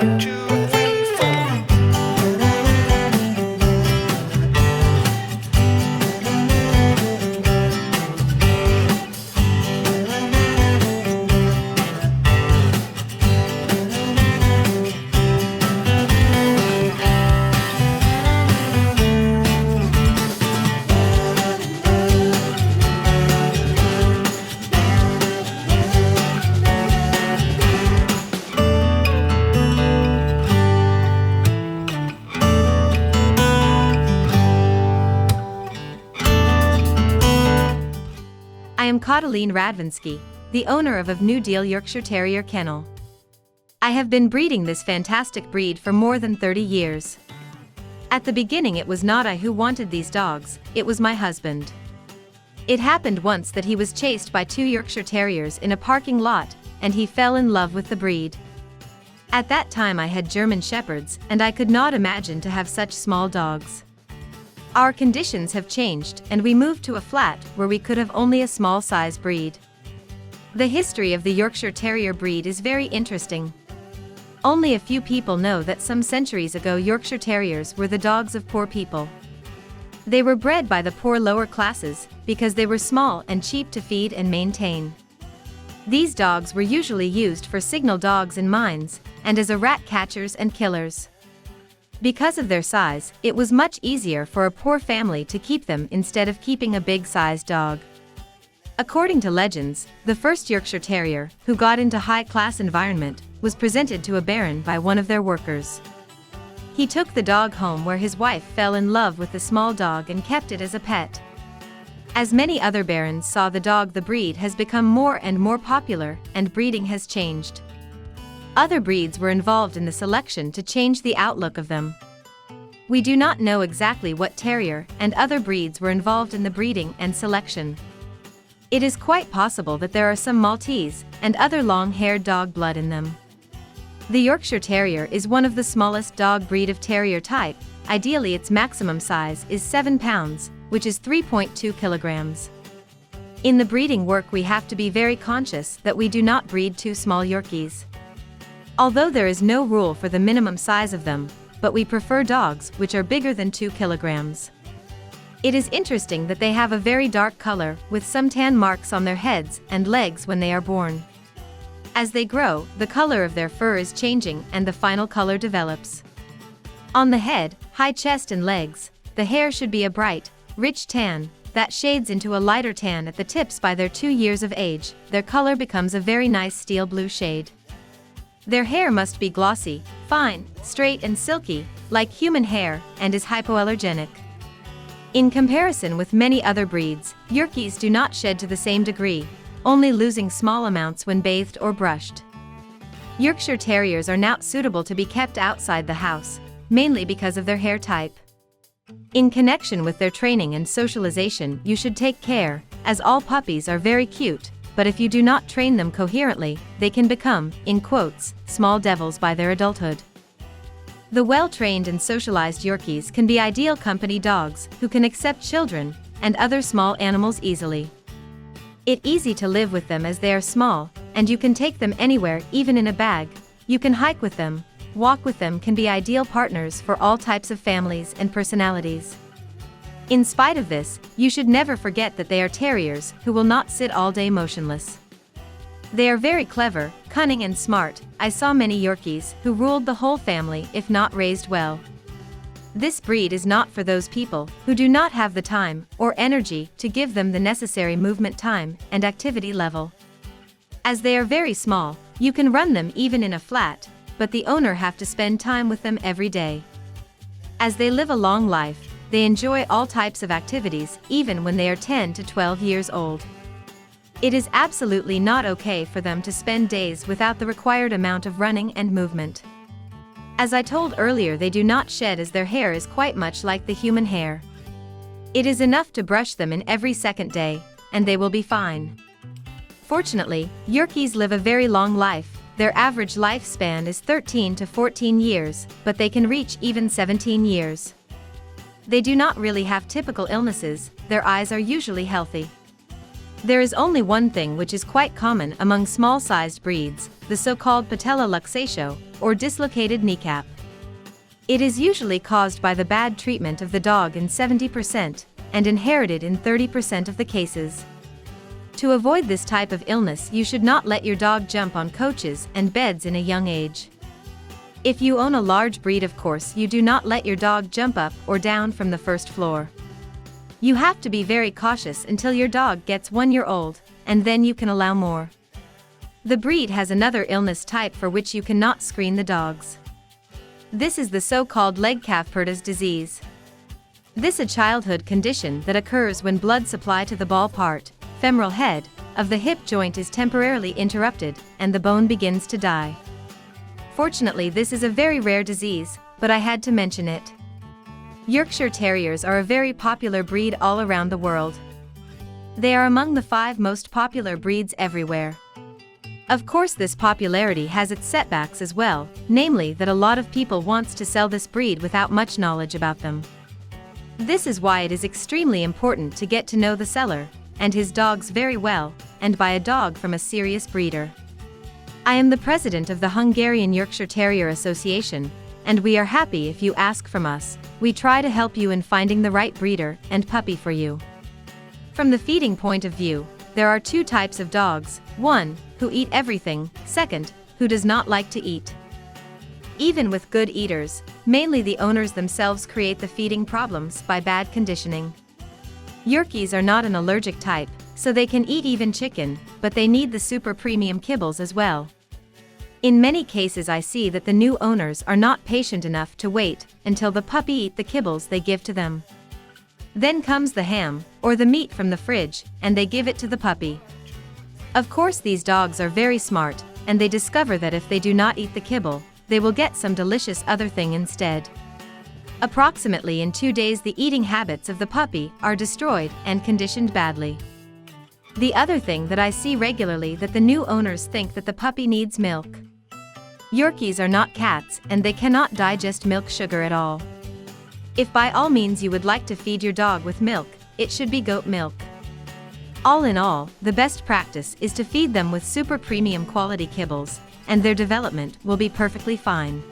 1, 2, 3, 4. I am Kataline Radvansky, the owner of New Deal Yorkshire Terrier Kennel. I have been breeding this fantastic breed for more than 30 years. At the beginning it was not I who wanted these dogs, it was my husband. It happened once that he was chased by 2 Yorkshire Terriers in a parking lot, and he fell in love with the breed. At that time I had German Shepherds, and I could not imagine to have such small dogs. Our conditions have changed, and we moved to a flat where we could have only a small size breed. The history of the Yorkshire Terrier breed is very interesting. Only a few people know that some centuries ago Yorkshire Terriers were the dogs of poor people. They were bred by the poor lower classes because they were small and cheap to feed and maintain. These dogs were usually used for signal dogs in mines, and as a rat catchers and killers. Because of their size, it was much easier for a poor family to keep them instead of keeping a big-sized dog. According to legends, the first Yorkshire Terrier, who got into high-class environment, was presented to a baron by one of their workers. He took the dog home where his wife fell in love with the small dog and kept it as a pet. As many other barons saw the dog, the breed has become more and more popular, and breeding has changed. Other breeds were involved in the selection to change the outlook of them. We do not know exactly what terrier and other breeds were involved in the breeding and selection. It is quite possible that there are some Maltese and other long-haired dog blood in them. The Yorkshire Terrier is one of the smallest dog breed of terrier type. Ideally its maximum size is 7 pounds, which is 3.2 kilograms. In the breeding work we have to be very conscious that we do not breed too small Yorkies. Although there is no rule for the minimum size of them, but we prefer dogs which are bigger than 2 kilograms. It is interesting that they have a very dark color with some tan marks on their heads and legs when they are born. As they grow, the color of their fur is changing and the final color develops. On the head, high chest and legs, the hair should be a bright, rich tan that shades into a lighter tan at the tips. By their 2 years of age, their color becomes a very nice steel blue shade. Their hair must be glossy, fine, straight and silky, like human hair, and is hypoallergenic. In comparison with many other breeds, Yorkies do not shed to the same degree, only losing small amounts when bathed or brushed. Yorkshire Terriers are not suitable to be kept outside the house, mainly because of their hair type. In connection with their training and socialization, you should take care, as all puppies are very cute, but if you do not train them coherently, they can become, in quotes, small devils by their adulthood. The well-trained and socialized Yorkies can be ideal company dogs who can accept children and other small animals easily. It's easy to live with them as they are small, and you can take them anywhere, even in a bag. You can hike with them, walk with them, can be ideal partners for all types of families and personalities. In spite of this, you should never forget that they are terriers who will not sit all day motionless. They are very clever, cunning and smart. I saw many Yorkies who ruled the whole family if not raised well. This breed is not for those people who do not have the time or energy to give them the necessary movement time and activity level. As they are very small, you can run them even in a flat, but the owner have to spend time with them every day. As they live a long life, they enjoy all types of activities even when they are 10 to 12 years old. It is absolutely not okay for them to spend days without the required amount of running and movement. As I told earlier, they do not shed as their hair is quite much like the human hair. It is enough to brush them in every second day, and they will be fine. Fortunately, Yorkies live a very long life. Their average lifespan is 13 to 14 years, but they can reach even 17 years. They do not really have typical illnesses, their eyes are usually healthy. There is only one thing which is quite common among small-sized breeds, the so-called patella luxatio, or dislocated kneecap. It is usually caused by the bad treatment of the dog in 70%, and inherited in 30% of the cases. To avoid this type of illness, you should not let your dog jump on couches and beds in a young age. If you own a large breed, of course, you do not let your dog jump up or down from the first floor. You have to be very cautious until your dog gets 1 year old, and then you can allow more. The breed has another illness type for which you cannot screen the dogs. This is the so-called leg-calf-Pertus disease. This is a childhood condition that occurs when blood supply to the ball part, femoral head, of the hip joint is temporarily interrupted, and the bone begins to die. Fortunately, this is a very rare disease, but I had to mention it. Yorkshire Terriers are a very popular breed all around the world. They are among the 5 most popular breeds everywhere. Of course, this popularity has its setbacks as well, namely that a lot of people wants to sell this breed without much knowledge about them. This is why it is extremely important to get to know the seller and his dogs very well, and buy a dog from a serious breeder. I am the president of the Hungarian Yorkshire Terrier Association, and we are happy if you ask from us. We try to help you in finding the right breeder and puppy for you. From the feeding point of view, there are 2 types of dogs: 1, who eat everything; 2, who does not like to eat. Even with good eaters, mainly the owners themselves create the feeding problems by bad conditioning. Yorkies are not an allergic type, so they can eat even chicken, but they need the super premium kibbles as well. In many cases, I see that the new owners are not patient enough to wait until the puppy eat the kibbles they give to them. Then comes the ham, or the meat from the fridge, and they give it to the puppy. Of course, these dogs are very smart, and they discover that if they do not eat the kibble, they will get some delicious other thing instead. Approximately in 2 days, the eating habits of the puppy are destroyed and conditioned badly. The other thing that I see regularly, that the new owners think that the puppy needs milk. Yorkies are not cats, and they cannot digest milk sugar at all. If by all means you would like to feed your dog with milk, it should be goat milk. All in all, the best practice is to feed them with super premium quality kibbles, and their development will be perfectly fine.